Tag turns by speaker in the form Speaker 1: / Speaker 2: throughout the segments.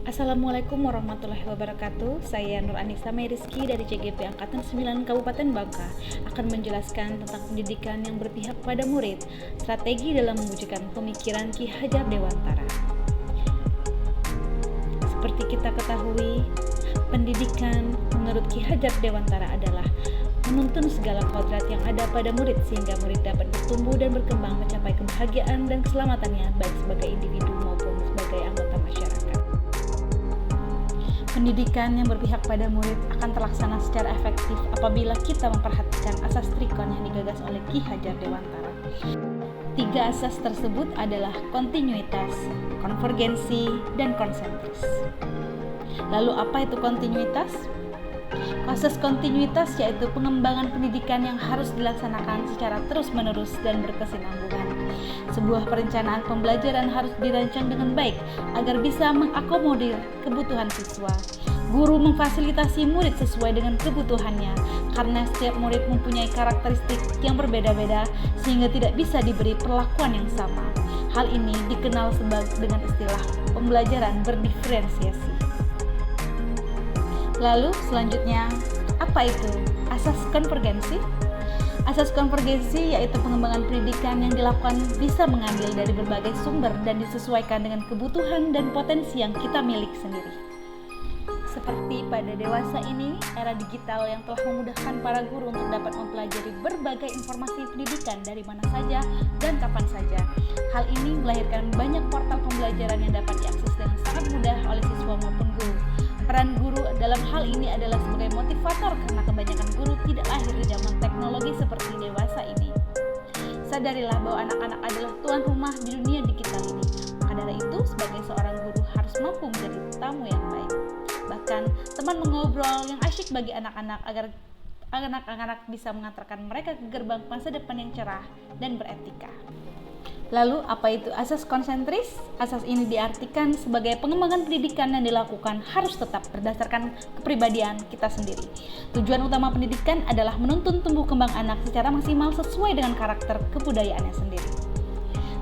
Speaker 1: Assalamualaikum warahmatullahi wabarakatuh. Saya Nur Anissa Rizky dari CGP Angkatan 9 Kabupaten Bangka akan menjelaskan tentang pendidikan yang berpihak pada murid, strategi dalam mewujudkan pemikiran Ki Hajar Dewantara. Seperti kita ketahui, pendidikan menurut Ki Hajar Dewantara adalah menuntun segala kodrat yang ada pada murid sehingga murid dapat bertumbuh dan berkembang mencapai kebahagiaan dan keselamatannya baik sebagai individu maupun sebagai anggota masyarakat. Pendidikan yang berpihak pada murid akan terlaksana secara efektif apabila kita memperhatikan asas trikon yang digagas oleh Ki Hajar Dewantara. 3 asas tersebut adalah kontinuitas, konvergensi, dan konsentris. Lalu apa itu kontinuitas? Asas kontinuitas yaitu pengembangan pendidikan yang harus dilaksanakan secara terus-menerus dan berkesinambungan. Sebuah perencanaan pembelajaran harus dirancang dengan baik agar bisa mengakomodir kebutuhan siswa. Guru memfasilitasi murid sesuai dengan kebutuhannya karena setiap murid mempunyai karakteristik yang berbeda-beda sehingga tidak bisa diberi perlakuan yang sama. Hal ini dikenal dengan istilah pembelajaran berdiferensiasi. Lalu selanjutnya, apa itu asas konvergensi? Asas konvergensi yaitu pengembangan pendidikan yang dilakukan bisa mengambil dari berbagai sumber dan disesuaikan dengan kebutuhan dan potensi yang kita miliki sendiri. Seperti pada dewasa ini, era digital yang telah memudahkan para guru untuk dapat mempelajari berbagai informasi pendidikan dari mana saja dan kapan saja. Hal ini melahirkan banyak portal pembelajaran yang dapat diakses dengan sangat mudah oleh siswa maupun guru. Peran guru dalam hal ini adalah sebagai motivator karena kebanyakan guru tidak lahir di zaman teknologi seperti dewasa ini. Sadarilah bahwa anak-anak adalah tuan rumah di dunia digital ini. Maka dari itu, sebagai seorang guru harus mampu menjadi tamu yang baik. Bahkan teman mengobrol yang asyik bagi anak-anak agar anak-anak bisa mengantarkan mereka ke gerbang masa depan yang cerah dan beretika. Lalu apa itu asas konsentris? Asas ini diartikan sebagai pengembangan pendidikan yang dilakukan harus tetap berdasarkan kepribadian kita sendiri. Tujuan utama pendidikan adalah menuntun tumbuh kembang anak secara maksimal sesuai dengan karakter kebudayaannya sendiri.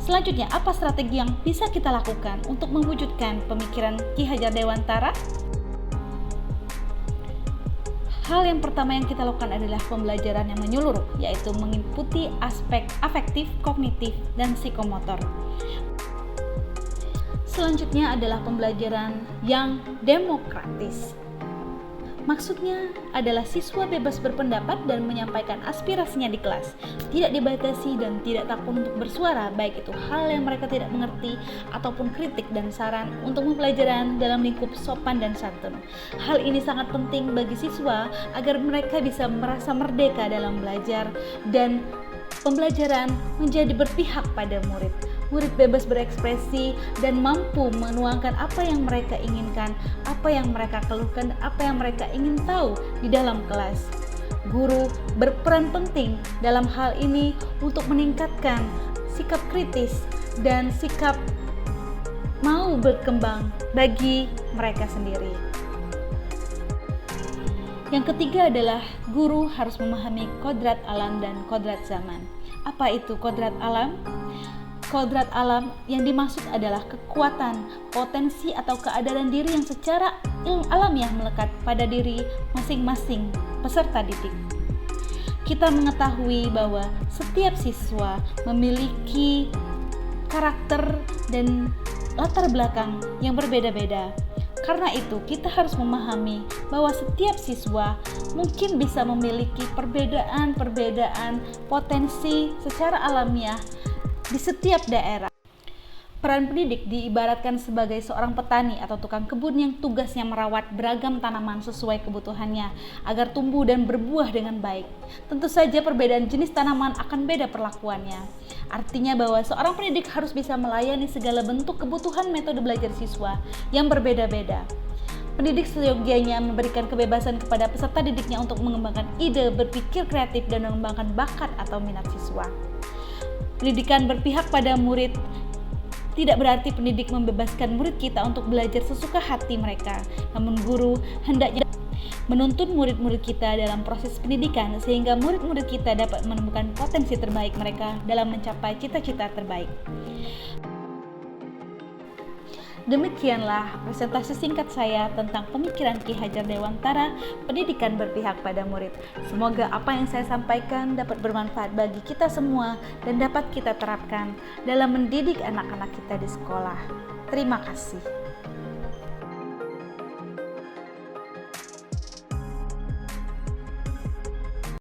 Speaker 1: Selanjutnya, apa strategi yang bisa kita lakukan untuk mewujudkan pemikiran Ki Hajar Dewantara? Hal yang pertama yang kita lakukan adalah pembelajaran yang menyeluruh, yaitu mengikuti aspek afektif, kognitif, dan psikomotor. Selanjutnya adalah pembelajaran yang demokratis. Maksudnya adalah siswa bebas berpendapat dan menyampaikan aspirasinya di kelas, tidak dibatasi dan tidak takut untuk bersuara, baik itu hal yang mereka tidak mengerti ataupun kritik dan saran untuk pembelajaran dalam lingkup sopan dan santun. Hal ini sangat penting bagi siswa agar mereka bisa merasa merdeka dalam belajar dan pembelajaran menjadi berpihak pada murid. Murid bebas berekspresi dan mampu menuangkan apa yang mereka inginkan, apa yang mereka keluhkan, apa yang mereka ingin tahu di dalam kelas. Guru berperan penting dalam hal ini untuk meningkatkan sikap kritis dan sikap mau berkembang bagi mereka sendiri. Yang ketiga adalah guru harus memahami kodrat alam dan kodrat zaman. Apa itu kodrat alam? Kodrat alam yang dimaksud adalah kekuatan, potensi atau keadaan diri yang secara alamiah melekat pada diri masing-masing peserta didik. Kita mengetahui bahwa setiap siswa memiliki karakter dan latar belakang yang berbeda-beda. Karena itu, kita harus memahami bahwa setiap siswa mungkin bisa memiliki perbedaan potensi secara alamiah di setiap daerah. Peran pendidik diibaratkan sebagai seorang petani atau tukang kebun yang tugasnya merawat beragam tanaman sesuai kebutuhannya agar tumbuh dan berbuah dengan baik. Tentu saja perbedaan jenis tanaman akan beda perlakuannya. Artinya bahwa seorang pendidik harus bisa melayani segala bentuk kebutuhan metode belajar siswa yang berbeda-beda. Pendidik seyogianya memberikan kebebasan kepada peserta didiknya untuk mengembangkan ide, berpikir kreatif, dan mengembangkan bakat atau minat siswa. Pendidikan berpihak pada murid tidak berarti pendidik membebaskan murid kita untuk belajar sesuka hati mereka. Namun guru hendaknya menuntun murid-murid kita dalam proses pendidikan sehingga murid-murid kita dapat menemukan potensi terbaik mereka dalam mencapai cita-cita terbaik. Demikianlah presentasi singkat saya tentang pemikiran Ki Hajar Dewantara, pendidikan berpihak pada murid. Semoga apa yang saya sampaikan dapat bermanfaat bagi kita semua dan dapat kita terapkan dalam mendidik anak-anak kita di sekolah. Terima kasih.